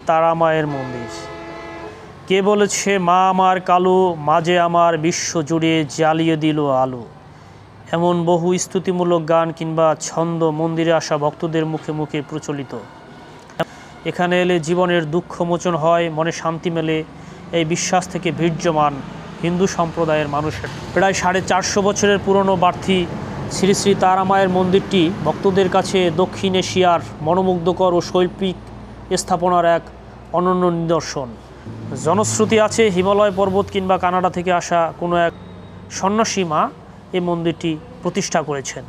তারা মায়ের মন্দির। কে বলেছে মা আমার কালো, মাঝে আমার বিশ্ব জুড়ে জ্বালিয়ে দিল আলো। এমন বহু স্তুতিমূলক গান কিংবা ছন্দ মন্দিরে আসা ভক্তদের মুখে মুখে প্রচলিত। এখানে এলে জীবনের দুঃখ মোচন হয়, মনে শান্তি মেলে, এই বিশ্বাস থেকে বীর্যমান হিন্দু সম্প্রদায়ের মানুষের। প্রায় 450 বছরের পুরনো বার্থি শ্রী শ্রী তারা মায়ের মন্দিরটি ভক্তদের কাছে দক্ষিণ এশিয়ার মনোমুগ্ধকর ও শৈল্পিক স্থাপনার এক অনন্য নিদর্শন। জনশ্রুতি আছে হিমালয় পর্বত কিংবা কানাডা থেকে আসা কোনো এক সন্ন্যাসী মা এই মন্দিরটি প্রতিষ্ঠা করেছেন।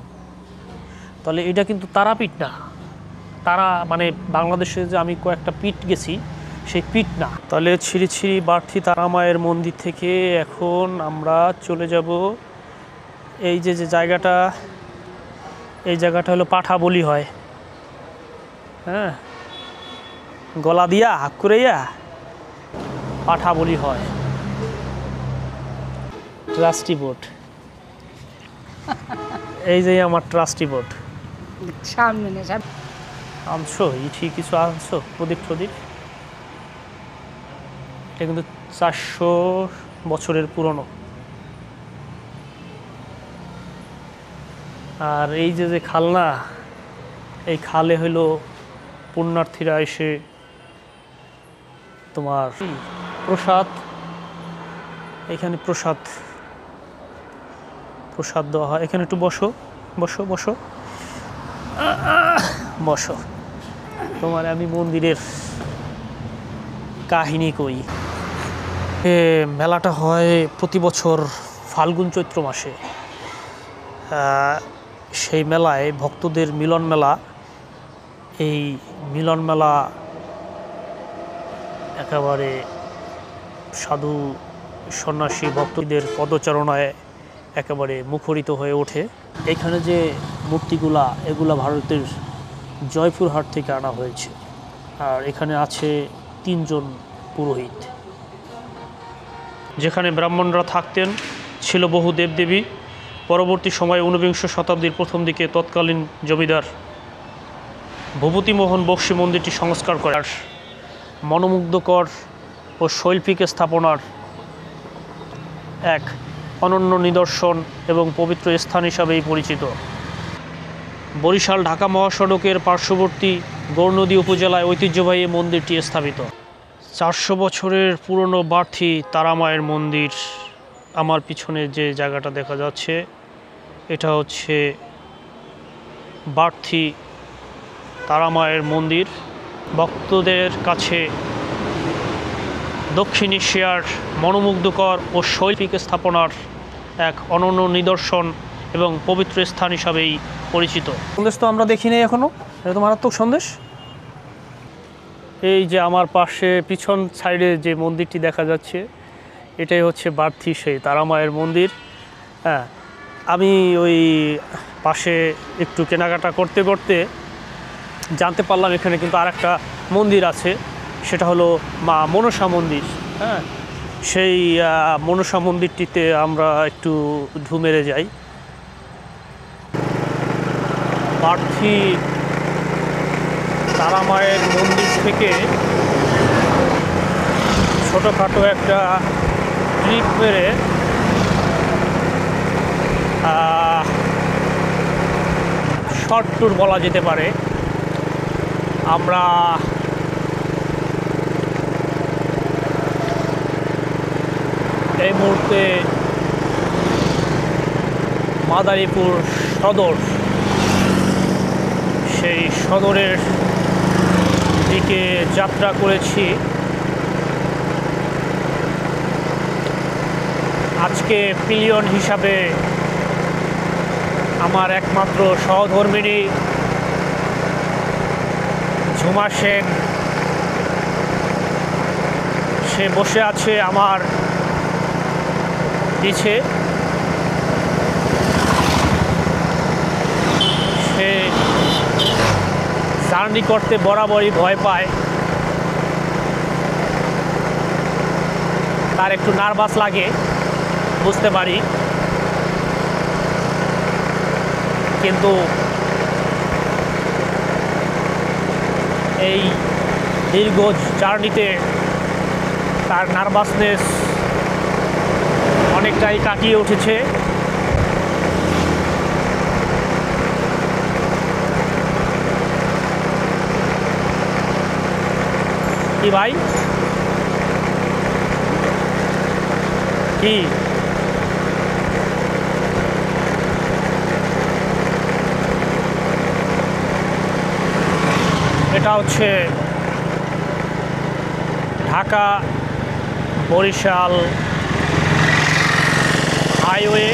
তাহলে এটা কিন্তু তারাপীঠ না, তারা মানে বাংলাদেশে যে আমি কয়েকটা পীঠ গেছি সেই পীঠ না। তাহলে শ্রী শ্রী বার্থি তারা মায়ের মন্দির থেকে এখন আমরা চলে যাব এই যে জায়গাটা, এই জায়গাটা হলো পাঠা বলি হয়, হ্যাঁ, গলা দিয়া হাক করাইয়া পাঠা বলি হয়। ট্রাস্টি বোট, এই যে আমার ট্রাস্টি বোট। সামনে আনছো ইঠি কিছু আনছো, প্রদীপ প্রদীপ। এটা কিন্তু 400 বছরের পুরনো। আর এই যে খালনা, এই খালে হইল পুণ্যার্থীরা এসে তোমার প্রসাদ, এখানে প্রসাদ প্রসাদ দেওয়া হয়। এখানে একটু বসো বসো বসো বসো, তোমার আমি মন্দিরের কাহিনী কই। মেলাটা হয় প্রতি বছর ফাল্গুন চৈত্র মাসে। সেই মেলায় ভক্তদের মিলন মেলা। এই মিলন মেলা একেবারে সাধু সন্ন্যাসী ভক্তদের পদচারণায় একেবারে মুখরিত হয়ে ওঠে। এখানে যে মূর্তিগুলা, এগুলা ভারতের জয়পুরহাট থেকে আনা হয়েছে। আর এখানে আছে 3 জন পুরোহিত। যেখানে ব্রাহ্মণরা থাকতেন ছিল বহু দেবদেবী। পরবর্তী সময়ে 19বিংশ শতাব্দীর প্রথম দিকে তৎকালীন জমিদার ভূপতিমোহন বক্সী মন্দিরটি সংস্কার করার মনোমুগ্ধকর ও শৈল্পিক স্থাপনার এক অনন্য নিদর্শন এবং পবিত্র স্থান হিসাবেই পরিচিত। বরিশাল ঢাকা মহাসড়কের পার্শ্ববর্তী গৌরনদী উপজেলায় ঐতিহ্যবাহী মন্দিরটি স্থাপিত। 400 বছরের পুরনো বার্থি তারা মায়ের মন্দির। আমার পিছনে যে জায়গাটা দেখা যাচ্ছে এটা হচ্ছে বার্থি তারা মায়ের মন্দির। ভক্তদের কাছে দক্ষিণ এশিয়ার মনোমুগ্ধকর ও শৈল্পিক স্থাপনার এক অনন্য নিদর্শন এবং পবিত্র স্থান হিসাবেই পরিচিত। সন্দেশ তো আমরা দেখিনি এখনও, এটা তো মারাত্মক সন্দেশ। এই যে আমার পাশে পিছন সাইডে যে মন্দিরটি দেখা যাচ্ছে এটাই হচ্ছে বার্থি সেই তারা মায়ের মন্দির। হ্যাঁ, আমি ওই পাশে একটু কেনাকাটা করতে করতে জানতে পারলাম এখানে কিন্তু আরেকটা মন্দির আছে, সেটা হলো মা মনসা মন্দির। হ্যাঁ, সেই মনসা মন্দিরটিতে আমরা একটু ঢু মেরে যাই। বার্থি তারা মায়ের মন্দির থেকে ছোটোখাটো একটা ট্রিপ মেরে শর্ট ট্যুর বলা যেতে পারে। আমরা এই মুহূর্তে মাদারীপুর সদর, সেই সদরের দিকে যাত্রা করেছি। আজকে পিলিয়ন হিসাবে আমার একমাত্র সহধর্মিণী ঝুমা সেন, সে বসে আছে আমার পিছে। সে জার্নি করতে বরাবরই ভয় পায়, তার একটু নার্ভাস লাগে বুঝতে পারি, কিন্তু এই দীর্ঘ জার্নিতে তার নার্ভাসনেস অনেকটাই কাটিয়ে উঠেছে। কি ভাই, কি এটা হচ্ছে ঢাকা বরিশাল হাইওয়ে।